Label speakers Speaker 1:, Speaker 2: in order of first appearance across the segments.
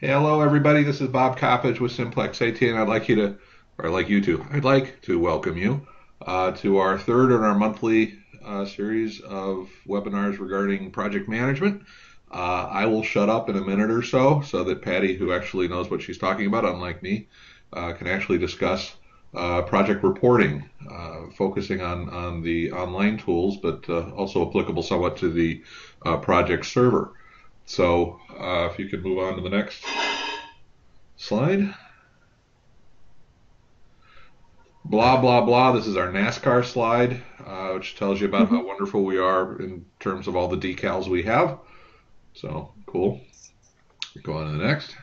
Speaker 1: Hello, everybody. This is Bob Coppedge with Simplex-IT, and I'd like to welcome you to our third in our monthly series of webinars regarding project management. I will shut up in a minute or so that Patty, who actually knows what she's talking about, unlike me, can actually discuss project reporting, focusing on the online tools, but also applicable somewhat to the project server. So if you could move on to the next slide. Blah, blah, blah. This is our NASCAR slide, which tells you about how wonderful we are in terms of all the decals we have. So cool. Go on to the next.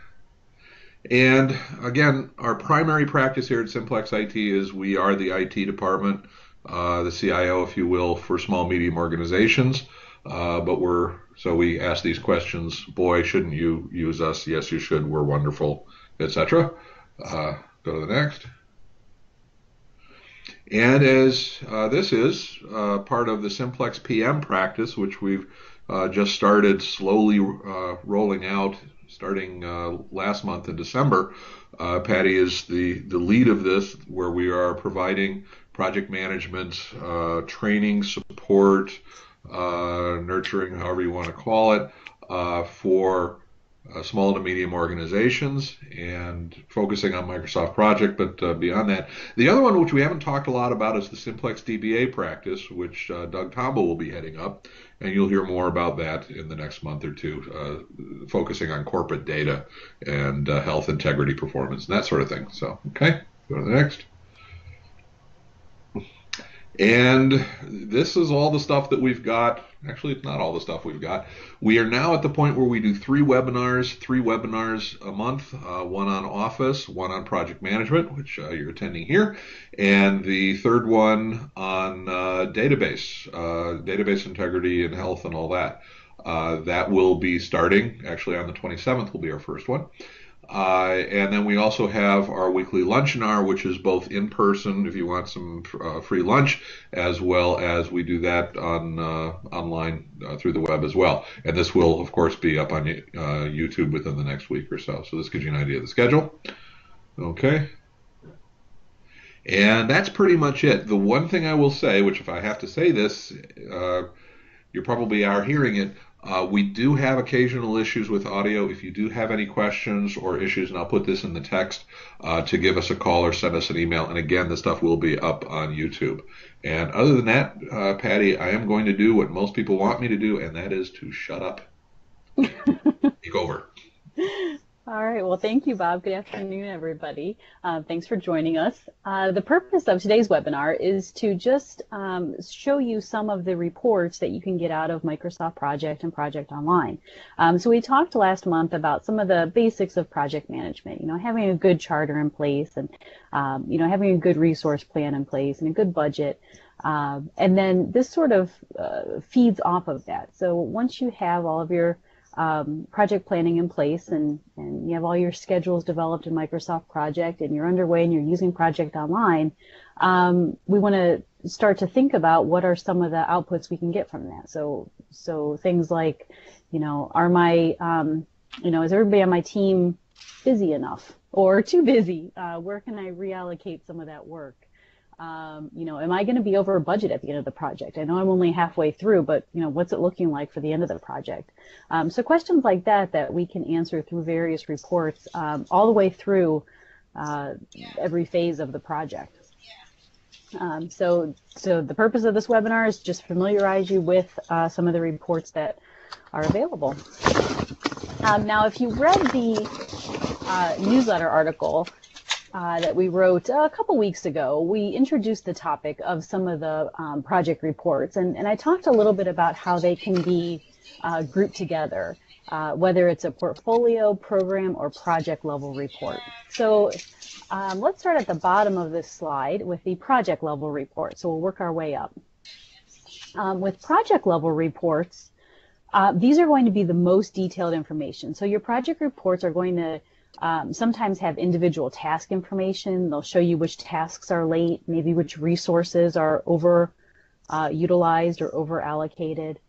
Speaker 1: And again, our primary practice here at Simplex IT is we are the IT department, the CIO, if you will, for small, medium organizations. So we ask these questions. Boy, shouldn't you use us? Yes, you should. We're wonderful, etc. Go to the next. And as this is part of the Simplex-PM practice, which we've just started slowly rolling out starting last month in December, Patty is the lead of this, where we are providing project management, training, support, nurturing, however you want to call it, for small to medium organizations and focusing on Microsoft Project, but beyond that. The other one, which we haven't talked a lot about, is the Simplex DBA practice, which Doug Tombo will be heading up, and you'll hear more about that in the next month or two, focusing on corporate data and health, integrity, performance, and that sort of thing. So, okay, go to the next. And this is all the stuff that we've got. Actually, it's not all the stuff we've got. We are now at the point where we do three webinars a month, one on Office, one on project management, which you're attending here, and the third one on database integrity and health and all that. That will be starting, actually on the 27th will be our first one. And then we also have our weekly luncheon hour, which is both in person if you want some free lunch, as well as we do that on online through the web as well. And this will, of course, be up on YouTube within the next week or so. So this gives you an idea of the schedule. Okay. And that's pretty much it. The one thing I will say, which if I have to say this, you probably are hearing it. We do have occasional issues with audio. If you do have any questions or issues, and I'll put this in the text, to give us a call or send us an email. And again, this stuff will be up on YouTube. And other than that, Patty, I am going to do what most people want me to do, and that is to shut up. Take over.
Speaker 2: All right. Well, thank you, Bob. Good afternoon, everybody. Thanks for joining us. The purpose of today's webinar is to just show you some of the reports that you can get out of Microsoft Project and Project Online. So we talked last month about some of the basics of project management, having a good charter in place and, having a good resource plan in place and a good budget. And then this sort of feeds off of that. So once you have all of your project planning in place and you have all your schedules developed in Microsoft Project and you're underway and you're using Project Online, we want to start to think about what are some of the outputs we can get from that. So things like, are my, is everybody on my team busy enough or too busy? Where can I reallocate some of that work? Am I going to be over budget at the end of the project? I know I'm only halfway through, but what's it looking like for the end of the project? So questions like that we can answer through various reports, all the way through every phase of the project. So the purpose of this webinar is just familiarize you with some of the reports that are available. Now, if you read the newsletter article that we wrote a couple weeks ago, we introduced the topic of some of the project reports, and I talked a little bit about how they can be grouped together, whether it's a portfolio, program, or project level report. So let's start at the bottom of this slide with the project level report. So we'll work our way up. With project level reports, these are going to be the most detailed information. So your project reports are going to sometimes have individual task information. They'll show you which tasks are late, maybe which resources are over utilized or over allocated.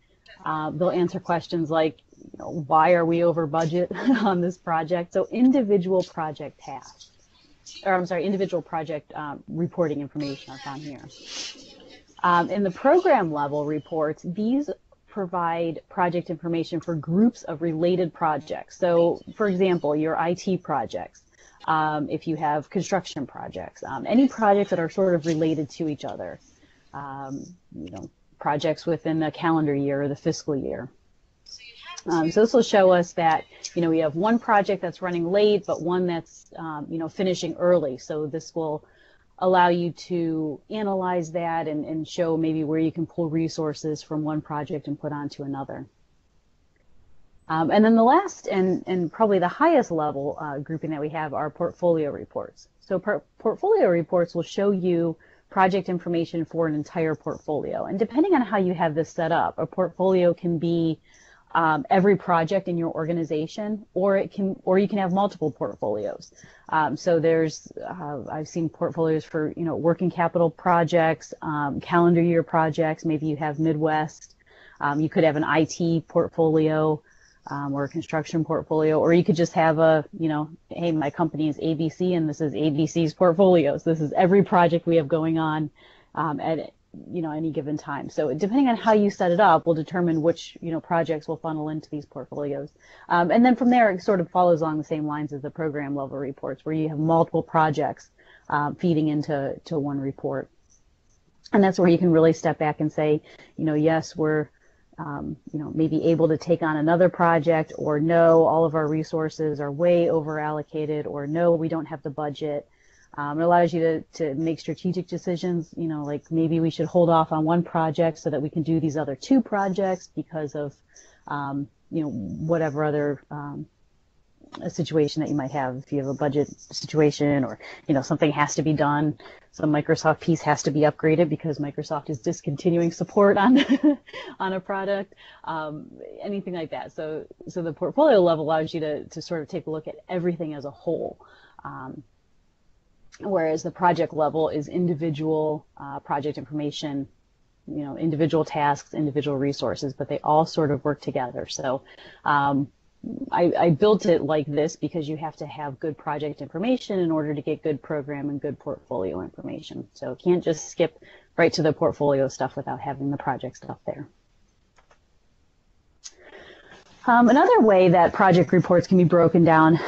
Speaker 2: They'll answer questions like, why are we over budget on this project? So individual project tasks, or I'm sorry, individual project reporting information are found here. In the program level reports, these provide project information for groups of related projects. So, for example, your IT projects, if you have construction projects, any projects that are sort of related to each other, projects within the calendar year or the fiscal year. So this will show us that, we have one project that's running late, but one that's, finishing early. So this will allow you to analyze that and show maybe where you can pull resources from one project and put onto another. And then the last and probably the highest level grouping that we have are portfolio reports. So portfolio reports will show you project information for an entire portfolio. And depending on how you have this set up, a portfolio can be every project in your organization, or you can have multiple portfolios. So there's I've seen portfolios for working capital projects, calendar year projects. Maybe you have Midwest. You could have an IT portfolio or a construction portfolio, or you could just have hey, my company is ABC and this is ABC's portfolios. This is every project we have going on at any given time. So depending on how you set it up will determine which projects will funnel into these portfolios. And then from there it sort of follows along the same lines as the program level reports, where you have multiple projects feeding into one report. And that's where you can really step back and say, yes, we're maybe able to take on another project, or no, all of our resources are way over allocated, or no, we don't have the budget. It allows you to make strategic decisions, like maybe we should hold off on one project so that we can do these other two projects because of, whatever other a situation that you might have. If you have a budget situation, or, something has to be done, some Microsoft piece has to be upgraded because Microsoft is discontinuing support on on a product, anything like that. So the portfolio level allows you to sort of take a look at everything as a whole. Whereas the project level is individual project information, individual tasks, individual resources, but they all sort of work together. So I built it like this because you have to have good project information in order to get good program and good portfolio information. So you can't just skip right to the portfolio stuff without having the project stuff there. Another way that project reports can be broken down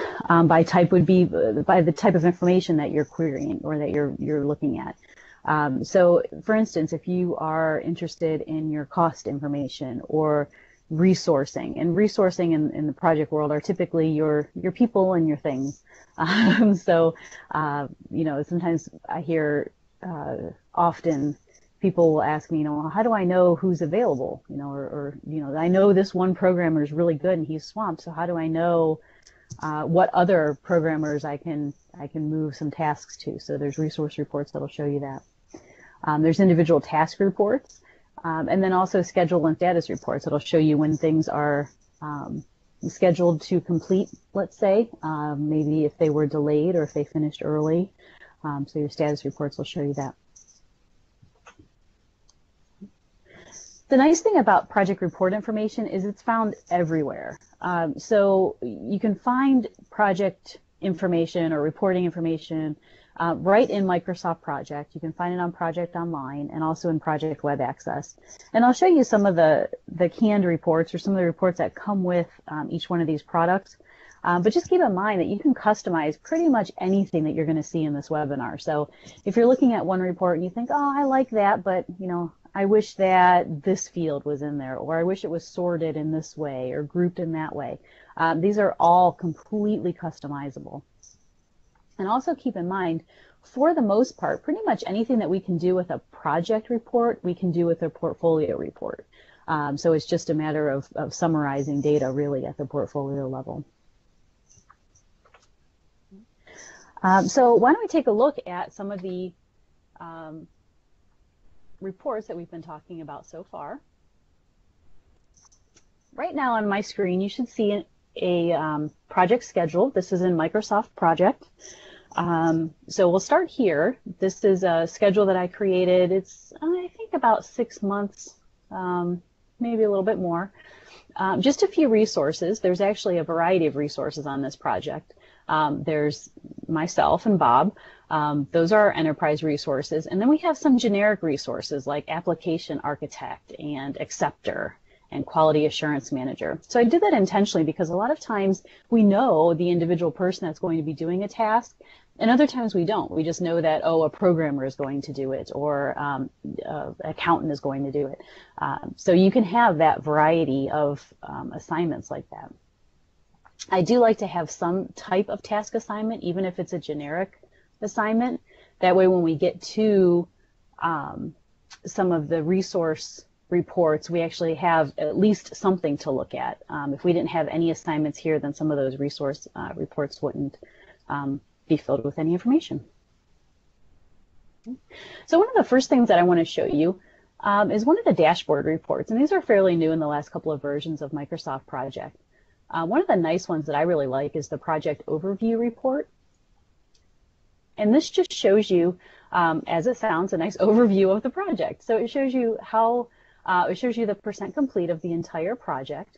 Speaker 2: by type would be by the type of information that you're querying or that you're looking at. So, for instance, if you are interested in your cost information or resourcing, and resourcing in the project world are typically your people and your things. So, sometimes I hear often people will ask me, how do I know who's available? Or I know this one programmer is really good and he's swamped. So how do I know what other programmers I can move some tasks to? So there's resource reports that'll show you that. There's individual task reports, and then also schedule and status reports that'll show you when things are scheduled to complete, let's say, maybe if they were delayed or if they finished early. So your status reports will show you that. The nice thing about project report information is it's found everywhere. So you can find project information or reporting information right in Microsoft Project. You can find it on Project Online and also in Project Web Access. And I'll show you some of the canned reports or some of the reports that come with each one of these products. But just keep in mind that you can customize pretty much anything that you're going to see in this webinar. So if you're looking at one report and you think, oh, I like that, but I wish that this field was in there, or I wish it was sorted in this way or grouped in that way. These are all completely customizable. And also keep in mind, for the most part, pretty much anything that we can do with a project report, we can do with a portfolio report. So it's just a matter of summarizing data really at the portfolio level. So why don't we take a look at some of the reports that we've been talking about so far. Right now on my screen, you should see a project schedule. This is in Microsoft Project. So we'll start here. This is a schedule that I created. It's, I think, about 6 months, maybe a little bit more. Just a few resources. There's actually a variety of resources on this project. There's myself and Bob. Those are our enterprise resources. And then we have some generic resources like Application Architect and Acceptor and Quality Assurance Manager. So I did that intentionally because a lot of times we know the individual person that's going to be doing a task, and other times we don't. We just know that, oh, a programmer is going to do it, or an accountant is going to do it. So you can have that variety of assignments like that. I do like to have some type of task assignment, even if it's a generic assignment. That way when we get to some of the resource reports, we actually have at least something to look at. If we didn't have any assignments here, then some of those resource reports wouldn't be filled with any information. So one of the first things that I want to show you is one of the dashboard reports, and these are fairly new in the last couple of versions of Microsoft Project. One of the nice ones that I really like is the Project Overview report. And this just shows you, as it sounds, a nice overview of the project. So it shows you how, it shows you the percent complete of the entire project,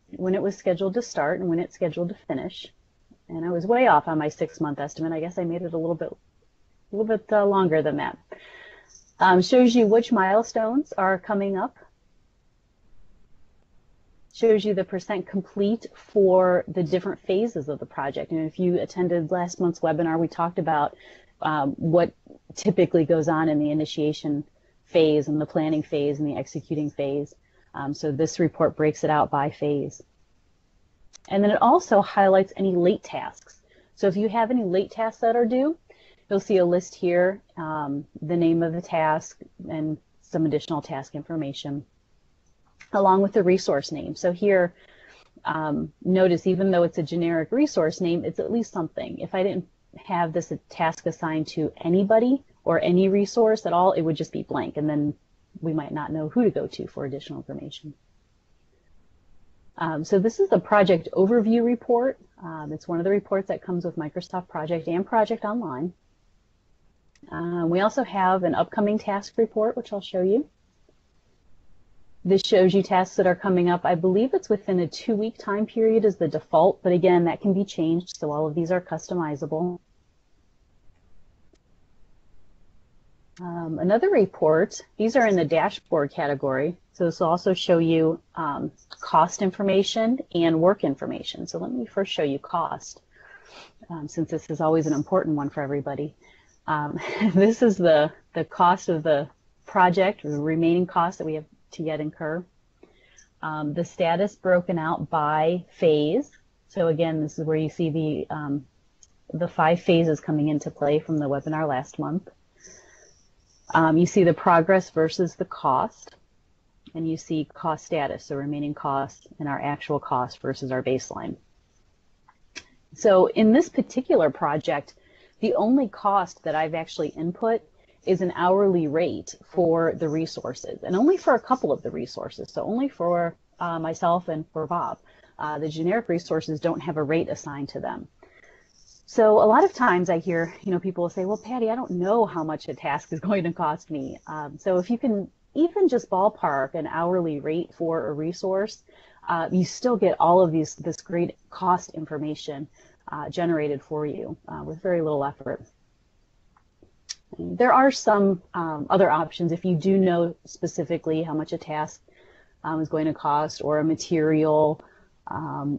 Speaker 2: when it was scheduled to start and when it's scheduled to finish. And I was way off on my 6-month estimate. I guess I made it a little bit longer than that. Shows you which milestones are coming up. Shows you the percent complete for the different phases of the project. And if you attended last month's webinar, we talked about what typically goes on in the initiation phase and the planning phase and the executing phase. So this report breaks it out by phase. And then it also highlights any late tasks. So if you have any late tasks that are due, you'll see a list here, the name of the task and some additional task information, along with the resource name. So here, notice even though it's a generic resource name, it's at least something. If I didn't have this task assigned to anybody or any resource at all, it would just be blank, and then we might not know who to go to for additional information. So this is the Project Overview report. It's one of the reports that comes with Microsoft Project and Project Online. We also have an upcoming task report, which I'll show you. This shows you tasks that are coming up. I believe it's within a 2-week time period is the default, but again, that can be changed, so all of these are customizable. Another report, these are in the dashboard category, so this will also show you cost information and work information. So let me first show you cost, since this is always an important one for everybody. This is the cost of the project, or the remaining costs that we have to yet incur. The status broken out by phase. So again, this is where you see the 5 phases coming into play from the webinar last month. You see the progress versus the cost, and you see cost status, so remaining costs and our actual cost versus our baseline. So in this particular project, the only cost that I've actually input is an hourly rate for the resources, and only for a couple of the resources, so only for myself and for Bob. The generic resources don't have a rate assigned to them. So a lot of times I hear, people will say, well, Patty, I don't know how much a task is going to cost me. So if you can even just ballpark an hourly rate for a resource, you still get all of this great cost information generated for you with very little effort. There are some other options if you do know specifically how much a task is going to cost, or a material,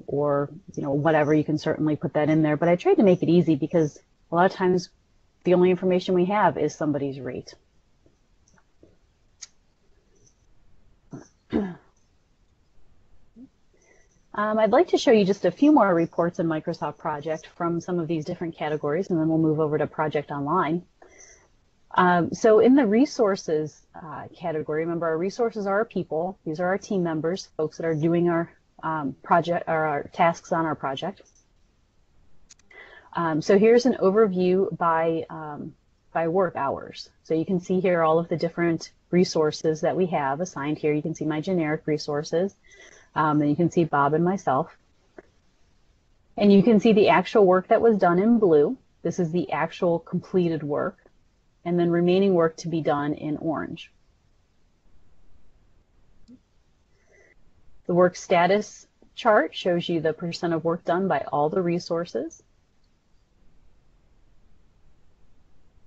Speaker 2: or whatever. You can certainly put that in there, but I tried to make it easy because a lot of times the only information we have is somebody's rate. I'd like to show you just a few more reports in Microsoft Project from some of these different categories, and then we'll move over to Project Online. So in the resources category, remember our resources are our people. These are our team members, folks that are doing our project or our tasks on our project. So here's an overview by work hours. So you can see here all of the different resources that we have assigned here. You can see my generic resources. And you can see Bob and myself. And you can see the actual work that was done in blue. This is the actual completed work. And then remaining work to be done in orange. The work status chart shows you the percent of work done by all the resources.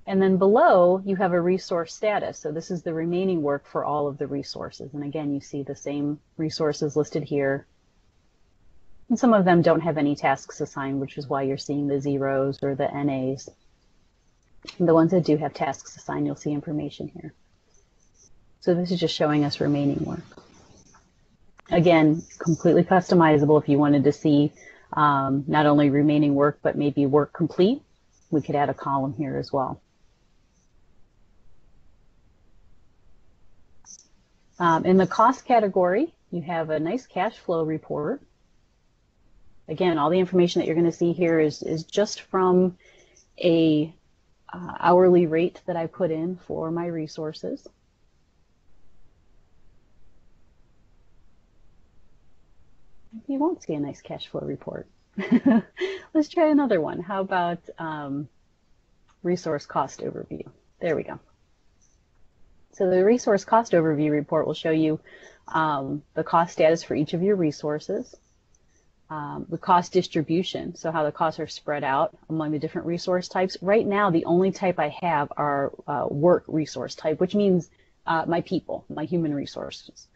Speaker 2: And then below, you have a resource status. So this is the remaining work for all of the resources. And again, you see the same resources listed here. And some of them don't have any tasks assigned, which is why you're seeing the zeros or the NAs. And the ones that do have tasks assigned, you'll see information here. So this is just showing us remaining work. Again, completely customizable. If you wanted to see not only remaining work, but maybe work complete, we could add a column here as well. In the cost category, you have a nice cash flow report. Again, all the information that you're going to see here is just from a hourly rate that I put in for my resources. You won't see a nice cash flow report. Let's try another one. How about resource cost overview? There we go. So the resource cost overview report will show you the cost status for each of your resources, the cost distribution, so how the costs are spread out among the different resource types. Right now, the only type I have are work resource type, which means my people, my human resources.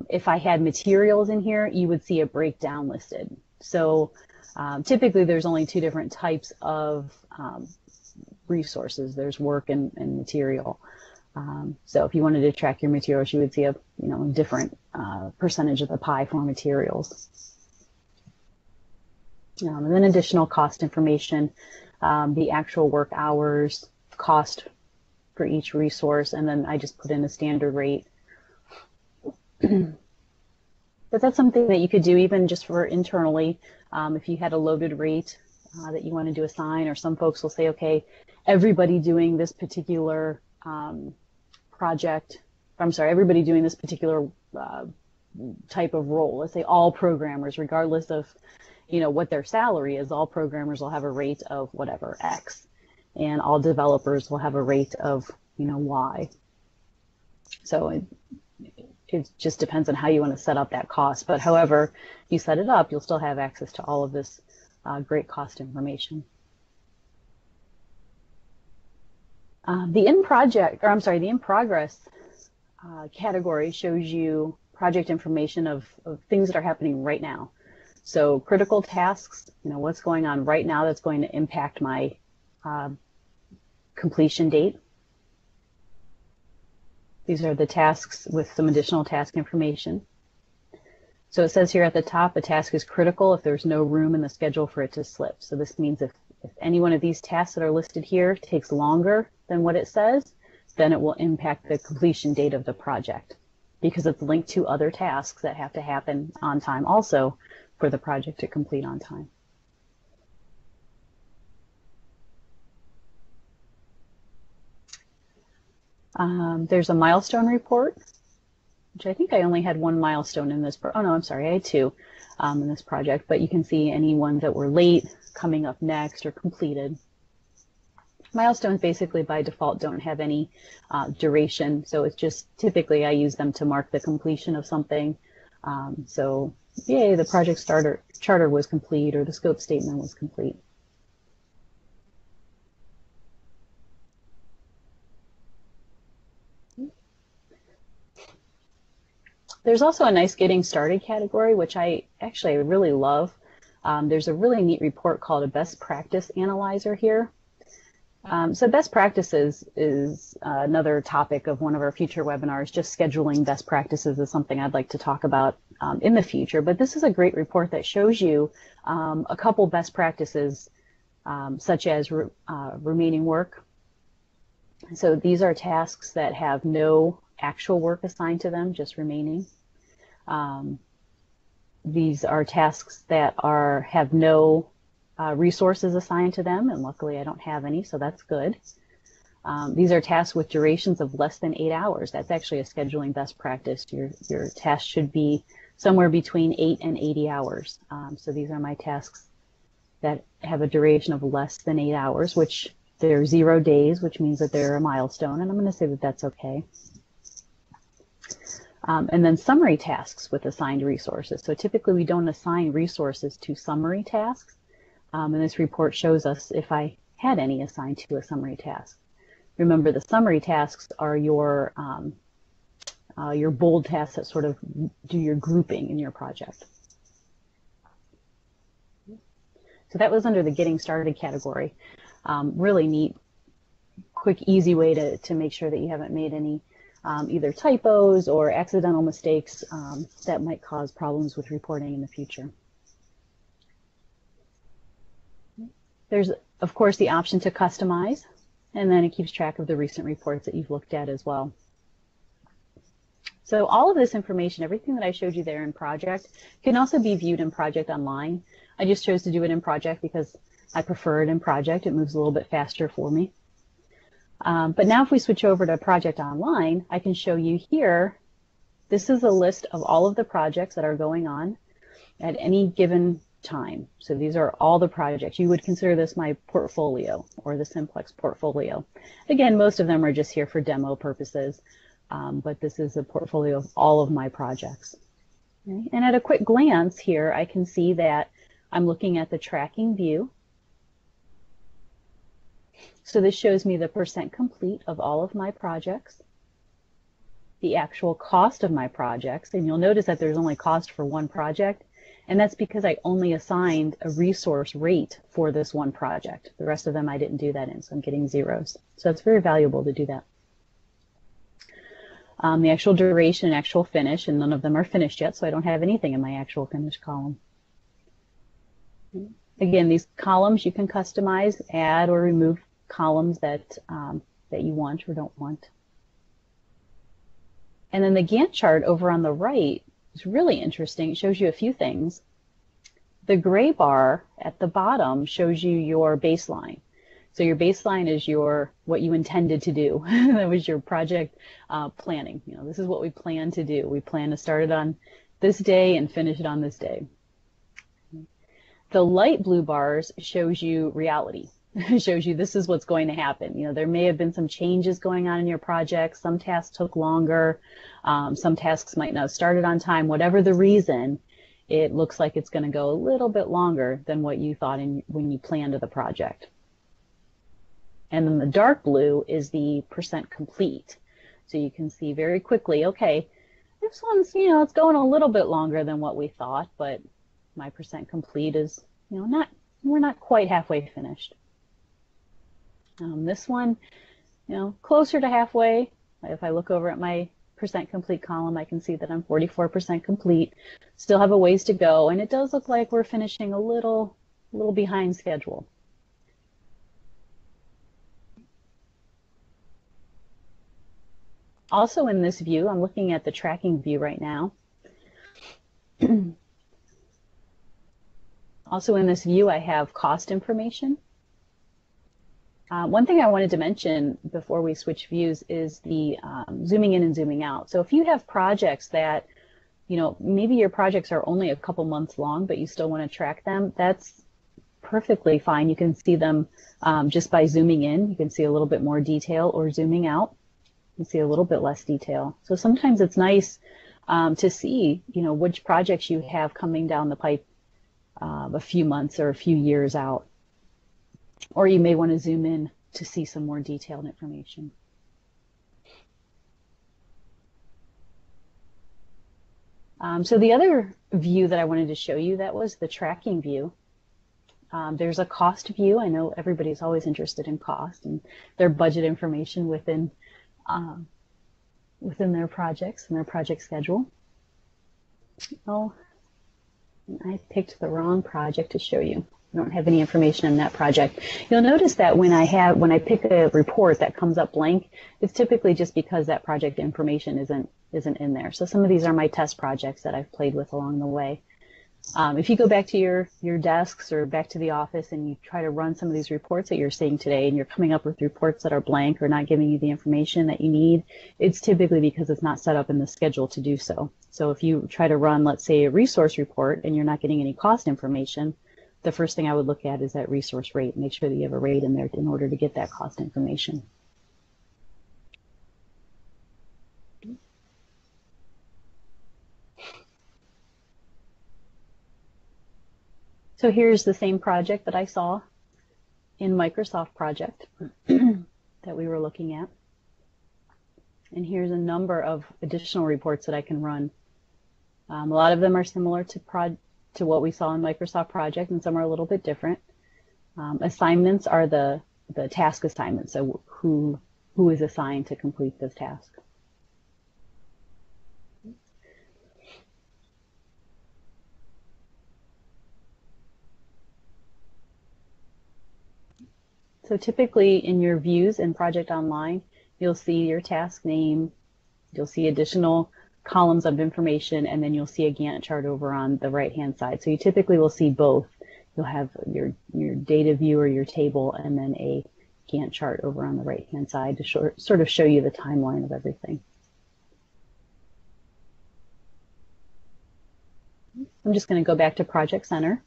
Speaker 2: If I had materials in here, you would see a breakdown listed. So typically there's only two different types of resources. There's work and material. So if you wanted to track your materials, you would see a different percentage of the pie for materials. And then additional cost information, the actual work hours, cost for each resource, and then I just put in a standard rate. But that's something that you could do even just for internally. If you had a loaded rate that you wanted to assign, or some folks will say, okay, everybody doing this particular everybody doing this particular type of role. Let's say all programmers, regardless of what their salary is, all programmers will have a rate of whatever, X, and all developers will have a rate of Y. So it just depends on how you want to set up that cost. But however you set it up, you'll still have access to all of this great cost information. The in progress category shows you project information of things that are happening right now. So critical tasks, what's going on right now that's going to impact my completion date. These are the tasks with some additional task information. So it says here at the top, a task is critical if there's no room in the schedule for it to slip. So this means if any one of these tasks that are listed here takes longer than what it says, then it will impact the completion date of the project, because it's linked to other tasks that have to happen on time also for the project to complete on time. There's a milestone report, which I think I only had one milestone in this. Oh no, I'm sorry, I had two in this project, but you can see any ones that were late, coming up next, or completed. Milestones basically by default don't have any duration, so it's just typically I use them to mark the completion of something. So yay, the project charter was complete, or the scope statement was complete. There's also a nice getting started category, which I really love. There's a really neat report called a best practice analyzer here. So best practices is another topic of one of our future webinars. Just scheduling best practices is something I'd like to talk about in the future. But this is a great report that shows you a couple best practices, such as remaining work. So these are tasks that have no actual work assigned to them, just remaining. These are tasks that have no resources assigned to them, and luckily I don't have any, so that's good. These are tasks with durations of less than 8 hours. That's actually a scheduling best practice. Your task should be somewhere between 8 and 80 hours. So these are my tasks that have a duration of less than 8 hours, which they're 0 days, which means that they're a milestone, and I'm going to say that that's okay. And then summary tasks with assigned resources. So typically we don't assign resources to summary tasks. And this report shows us if I had any assigned to a summary task. Remember, the summary tasks are your bold tasks that sort of do your grouping in your project. So that was under the getting started category. Really neat, quick, easy way to make sure that you haven't made any either typos or accidental mistakes that might cause problems with reporting in the future. There's, of course, the option to customize, and then it keeps track of the recent reports that you've looked at as well. So all of this information, everything that I showed you there in Project, can also be viewed in Project Online. I just chose to do it in Project because I prefer it in Project. It moves a little bit faster for me. But now if we switch over to Project Online, I can show you here, this is a list of all of the projects that are going on at any given time. So these are all the projects. You would consider this my portfolio or the Simplex portfolio. Again, most of them are just here for demo purposes, but this is a portfolio of all of my projects. Okay. And at a quick glance here, I can see that I'm looking at the tracking view. So this shows me the percent complete of all of my projects, the actual cost of my projects, and you'll notice that there's only cost for one project, and that's because I only assigned a resource rate for this one project. The rest of them I didn't do that in, so I'm getting zeros. So it's very valuable to do that. The actual duration and actual finish, and none of them are finished yet, so I don't have anything in my actual finish column. Again, these columns you can customize, add or remove columns that you want or don't want. And then the Gantt chart over on the right is really interesting. It shows you a few things. The gray bar at the bottom shows you your baseline. So your baseline is what you intended to do. That was your project planning. You know, this is what we plan to do. We plan to start it on this day and finish it on this day. The light blue bars shows you reality. It shows you this is what's going to happen. You know, there may have been some changes going on in your project. Some tasks took longer. Some tasks might not have started on time. Whatever the reason, it looks like it's going to go a little bit longer than what you thought when you planned the project. And then the dark blue is the percent complete. So you can see very quickly, okay, this one's, you know, it's going a little bit longer than what we thought, but my percent complete is, you know, we're not quite halfway finished. This one, you know, closer to halfway. If I look over at my percent complete column, I can see that I'm 44% complete. Still have a ways to go, and it does look like we're finishing a little behind schedule. Also in this view, I'm looking at the tracking view right now. Also in this view, I have cost information. One thing I wanted to mention before we switch views is the zooming in and zooming out. So if you have projects that, you know, maybe your projects are only a couple months long, but you still want to track them, that's perfectly fine. You can see them just by zooming in. You can see a little bit more detail, or zooming out, you can see a little bit less detail. So sometimes it's nice to see, you know, which projects you have coming down the pipe a few months or a few years out. Or you may want to zoom in to see some more detailed information. So the other view that I wanted to show you, that was the tracking view. There's a cost view. I know everybody's always interested in cost and their budget information within their projects and their project schedule. Oh, I picked the wrong project to show you. I don't have any information on that project. You'll notice that when I pick a report that comes up blank, it's typically just because that project information isn't in there. So some of these are my test projects that I've played with along the way. If you go back to your desks or back to the office and you try to run some of these reports that you're seeing today, and you're coming up with reports that are blank or not giving you the information that you need, it's typically because it's not set up in the schedule to do so. So if you try to run, let's say, a resource report and you're not getting any cost information, the first thing I would look at is that resource rate. Make sure that you have a rate in there in order to get that cost information. So here's the same project that I saw in Microsoft Project that we were looking at. And here's a number of additional reports that I can run. A lot of them are similar to what we saw in Microsoft Project, and some are a little bit different. Assignments are the task assignments, so who is assigned to complete this task. So typically in your views in Project Online, you'll see your task name, you'll see additional columns of information, and then you'll see a Gantt chart over on the right-hand side. So you typically will see both. You'll have your data view or your table, and then a Gantt chart over on the right-hand side to sort of show you the timeline of everything. I'm just going to go back to Project Center.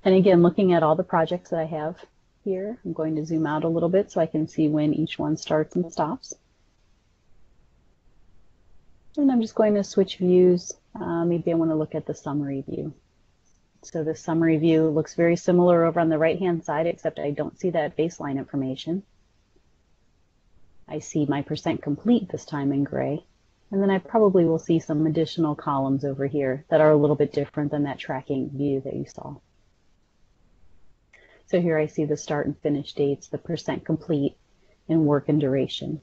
Speaker 2: And again, looking at all the projects that I have here, I'm going to zoom out a little bit so I can see when each one starts and stops. And I'm just going to switch views. Maybe I want to look at the summary view. So the summary view looks very similar over on the right-hand side, except I don't see that baseline information. I see my % complete this time in gray. And then I probably will see some additional columns over here that are a little bit different than that tracking view that you saw. So here I see the start and finish dates, the % complete, and work and duration.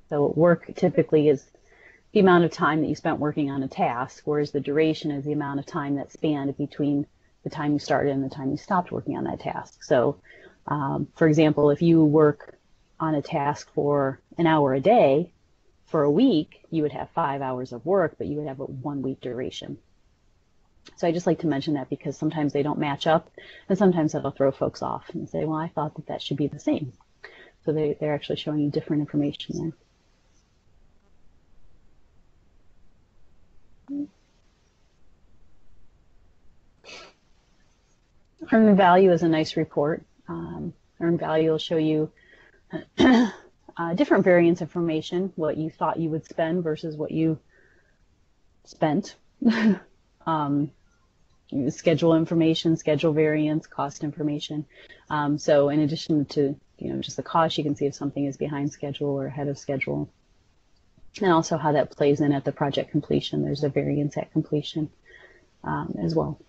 Speaker 2: So work typically is the amount of time that you spent working on a task, whereas the duration is the amount of time that spanned between the time you started and the time you stopped working on that task. So, for example, if you work on a task for an hour a day, for a week, you would have 5 hours of work, but you would have a 1 week duration. So I just like to mention that because sometimes they don't match up, and sometimes that'll throw folks off and say, well, I thought that that should be the same. So they're actually showing you different information there. Earned value is a nice report. Earned value will show you different variance information, what you thought you would spend versus what you spent. Schedule information, schedule variance, cost information. So in addition to just the cost, you can see if something is behind schedule or ahead of schedule. And also how that plays in at the project completion. There's a variance at completion as well.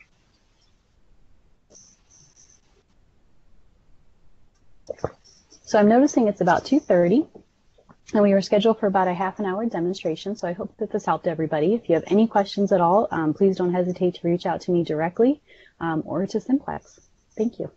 Speaker 2: So I'm noticing it's about 2:30, and we were scheduled for about a half-an-hour demonstration, so I hope that this helped everybody. If you have any questions at all, please don't hesitate to reach out to me directly or to Simplex. Thank you.